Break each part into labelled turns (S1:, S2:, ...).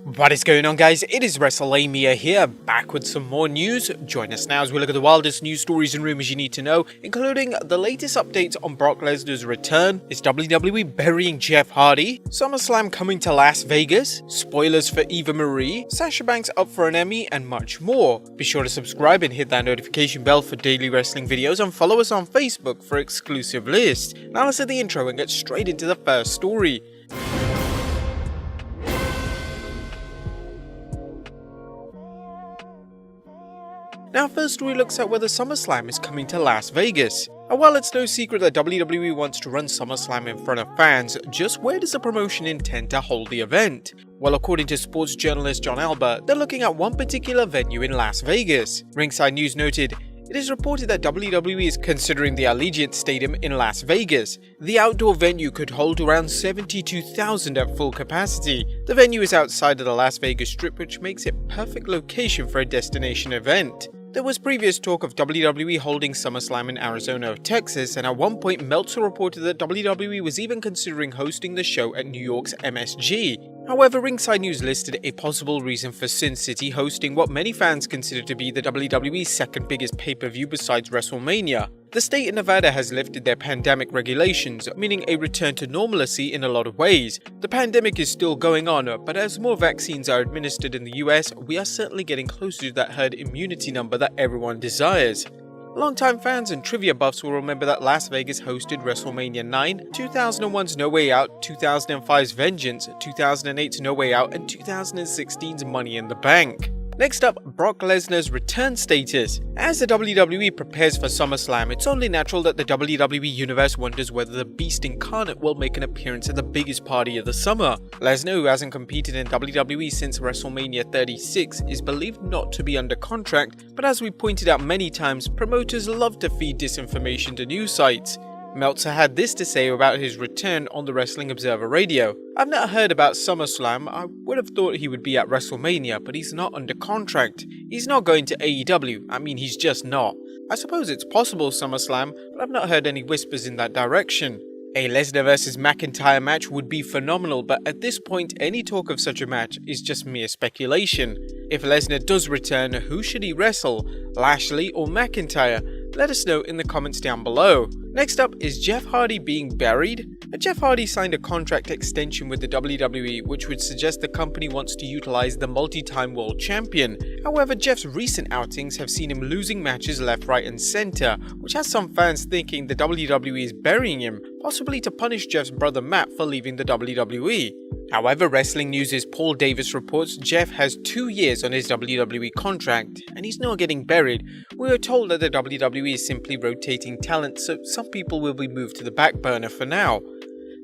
S1: What is going on, guys? It is Wrestlelamia here, back with some more news. Join us now as we look at the wildest news stories and rumors you need to know, including the latest updates on Brock Lesnar's return, is WWE burying Jeff Hardy, SummerSlam coming to Las Vegas, spoilers for Eva Marie, Sasha Banks up for an Emmy, and much more. Be sure to subscribe and hit that notification bell for daily wrestling videos, and follow us on Facebook for exclusive lists. Now let's hit the intro and get straight into the first story. Now, first story looks at whether SummerSlam is coming to Las Vegas. And while it's no secret that WWE wants to run SummerSlam in front of fans, just where does the promotion intend to hold the event? Well, according to sports journalist John Alba, they're looking at one particular venue in Las Vegas. Ringside News noted, "It is reported that WWE is considering the Allegiant Stadium in Las Vegas. The outdoor venue could hold around 72,000 at full capacity. The venue is outside of the Las Vegas Strip, which makes it perfect location for a destination event." There was previous talk of WWE holding SummerSlam in Arizona or Texas, and at one point Meltzer reported that WWE was even considering hosting the show at New York's MSG. However, Ringside News listed a possible reason for Sin City hosting what many fans consider to be the WWE's second biggest pay-per-view besides WrestleMania. The state of Nevada has lifted their pandemic regulations, meaning a return to normalcy in a lot of ways. The pandemic is still going on, but as more vaccines are administered in the US, we are certainly getting closer to that herd immunity number that everyone desires. Longtime fans and trivia buffs will remember that Las Vegas hosted WrestleMania 9, 2001's No Way Out, 2005's Vengeance, 2008's No Way Out, and 2016's Money in the Bank. Next up, Brock Lesnar's return status. As the WWE prepares for SummerSlam, it's only natural that the WWE Universe wonders whether the Beast incarnate will make an appearance at the biggest party of the summer. Lesnar, who hasn't competed in WWE since WrestleMania 36, is believed not to be under contract, but as we pointed out many times, promoters love to feed disinformation to news sites. Meltzer had this to say about his return on the Wrestling Observer Radio. "I've not heard about SummerSlam. I would have thought he would be at WrestleMania, but he's not under contract. He's not going to AEW. I mean, he's just not. I suppose it's possible SummerSlam, but I've not heard any whispers in that direction." A Lesnar vs McIntyre match would be phenomenal, but at this point, any talk of such a match is just mere speculation. If Lesnar does return, who should he wrestle? Lashley or McIntyre? Let us know in the comments down below. Next up, is Jeff Hardy being buried? Jeff Hardy signed a contract extension with the WWE, which would suggest the company wants to utilize the multi-time world champion. However, Jeff's recent outings have seen him losing matches left, right, and center, which has some fans thinking the WWE is burying him, possibly to punish Jeff's brother Matt for leaving the WWE. However, Wrestling News' Paul Davis reports Jeff has 2 years on his WWE contract, and he's not getting buried. We are told that the WWE is simply rotating talent, so some people will be moved to the back burner for now.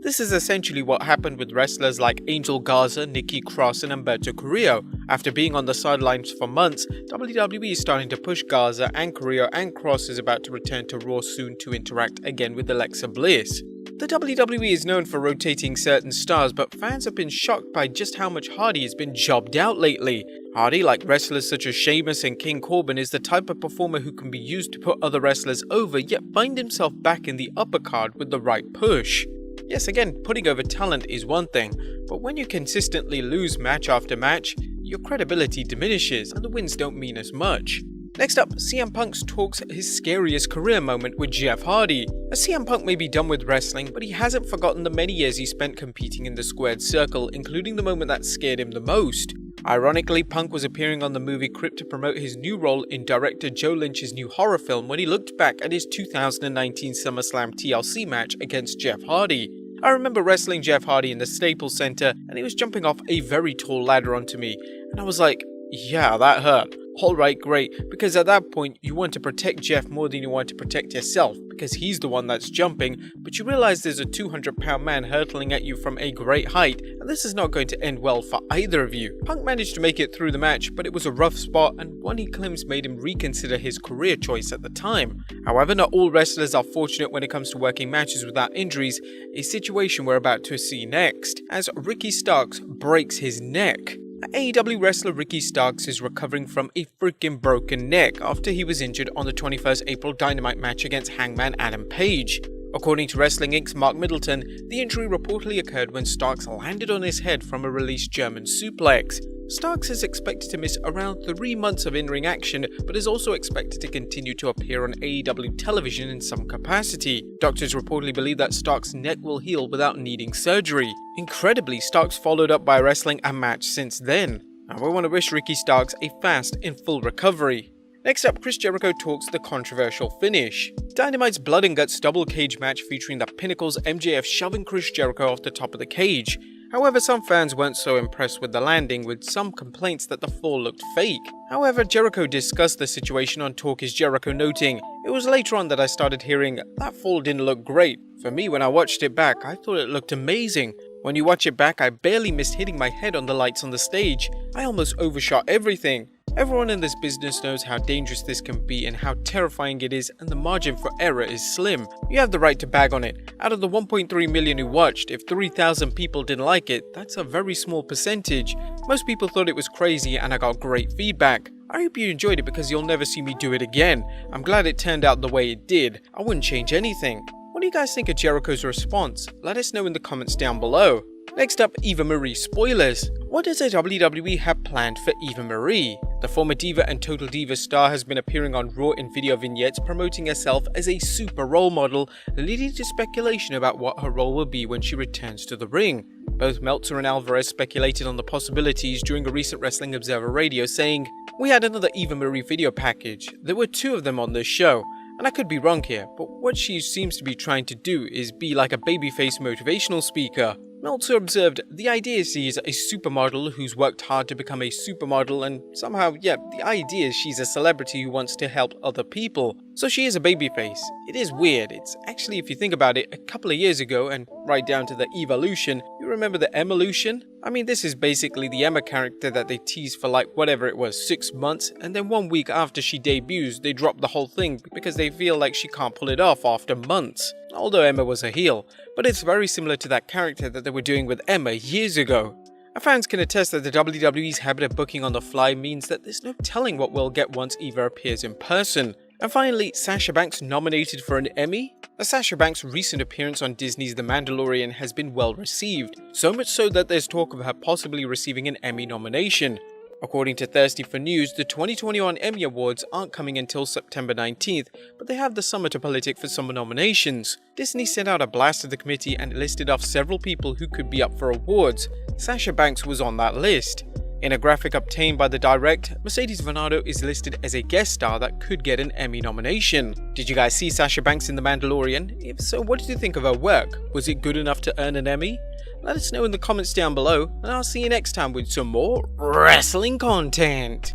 S1: This is essentially what happened with wrestlers like Angel Garza, Nikki Cross, and Humberto Carrillo. After being on the sidelines for months, WWE is starting to push Garza, and Carrillo and Cross is about to return to Raw soon to interact again with Alexa Bliss. The WWE is known for rotating certain stars, but fans have been shocked by just how much Hardy has been jobbed out lately. Hardy, like wrestlers such as Sheamus and King Corbin, is the type of performer who can be used to put other wrestlers over, yet find himself back in the upper card with the right push. Yes, again, putting over talent is one thing, but when you consistently lose match after match, your credibility diminishes and the wins don't mean as much. Next up, CM Punk talks his scariest career moment with Jeff Hardy. CM Punk may be done with wrestling, but he hasn't forgotten the many years he spent competing in the squared circle, including the moment that scared him the most. Ironically, Punk was appearing on the movie Crypt to promote his new role in director Joe Lynch's new horror film when he looked back at his 2019 SummerSlam TLC match against Jeff Hardy. "I remember wrestling Jeff Hardy in the Staples Center, and he was jumping off a very tall ladder onto me, and I was like, yeah, that hurt. Alright, great, because at that point you want to protect Jeff more than you want to protect yourself, because he's the one that's jumping, but you realize there's a 200-pound man hurtling at you from a great height, and this is not going to end well for either of you." Punk managed to make it through the match, but it was a rough spot, and one he claims made him reconsider his career choice at the time. However, not all wrestlers are fortunate when it comes to working matches without injuries, a situation we're about to see next, as Ricky Starks breaks his neck. AEW wrestler Ricky Starks is recovering from a freaking broken neck after he was injured on the 21st April Dynamite match against Hangman Adam Page. According to Wrestling Inc.'s Mark Middleton, the injury reportedly occurred when Starks landed on his head from a released German suplex. Starks is expected to miss around 3 months of in-ring action, but is also expected to continue to appear on AEW television in some capacity. Doctors reportedly believe that Starks' neck will heal without needing surgery. Incredibly, Starks followed up by wrestling a match since then. And we want to wish Ricky Starks a fast and full recovery. Next up, Chris Jericho talks the controversial finish. Dynamite's Blood and Guts double cage match featuring the Pinnacle's MJF shoving Chris Jericho off the top of the cage. However, some fans weren't so impressed with the landing, with some complaints that the fall looked fake. However, Jericho discussed the situation on Talk is Jericho, noting, "It was later on that I started hearing, that fall didn't look great. For me, when I watched it back, I thought it looked amazing. When you watch it back, I barely missed hitting my head on the lights on the stage. I almost overshot everything. Everyone in this business knows how dangerous this can be and how terrifying it is, and the margin for error is slim. You have the right to bag on it. Out of the 1.3 million who watched, if 3,000 people didn't like it, that's a very small percentage. Most people thought it was crazy and I got great feedback. I hope you enjoyed it because you'll never see me do it again. I'm glad it turned out the way it did. I wouldn't change anything." What do you guys think of Jericho's response? Let us know in the comments down below. Next up, Eva Marie Spoilers. What does the WWE have planned for Eva Marie? The former Diva and Total Diva star has been appearing on Raw in video vignettes promoting herself as a super role model, leading to speculation about what her role will be when she returns to the ring. Both Meltzer and Alvarez speculated on the possibilities during a recent Wrestling Observer Radio, saying, "We had another Eva Marie video package. There were 2 of them on this show. And I could be wrong here, but what she seems to be trying to do is be like a babyface motivational speaker." Meltzer observed, "The idea is she's a supermodel who's worked hard to become a supermodel, and somehow, the idea is she's a celebrity who wants to help other people. So she is a babyface. It is weird. It's actually, if you think about it, a couple of years ago, and right down to the Evolution, you remember the Emolution? I mean, this is basically the Emma character that they teased for like whatever it was, 6 months, and then 1 week after she debuts, they drop the whole thing because they feel like she can't pull it off after months. Although Emma was a heel, but it's very similar to that character that they were doing with Emma years ago. Fans can attest that the WWE's habit of booking on the fly means that there's no telling what we'll get once Eva appears in person. And finally, Sasha Banks nominated for an Emmy? The Sasha Banks' recent appearance on Disney's The Mandalorian has been well received, so much so that there's talk of her possibly receiving an Emmy nomination. According to Thirsty for News, the 2021 Emmy Awards aren't coming until September 19th, but they have the summer to politic for summer nominations. Disney sent out a blast to the committee and listed off several people who could be up for awards. Sasha Banks was on that list. In a graphic obtained by the Direct, Mercedes Varnado is listed as a guest star that could get an Emmy nomination. Did you guys see Sasha Banks in The Mandalorian? If so, what did you think of her work? Was it good enough to earn an Emmy? Let us know in the comments down below, and I'll see you next time with some more wrestling content.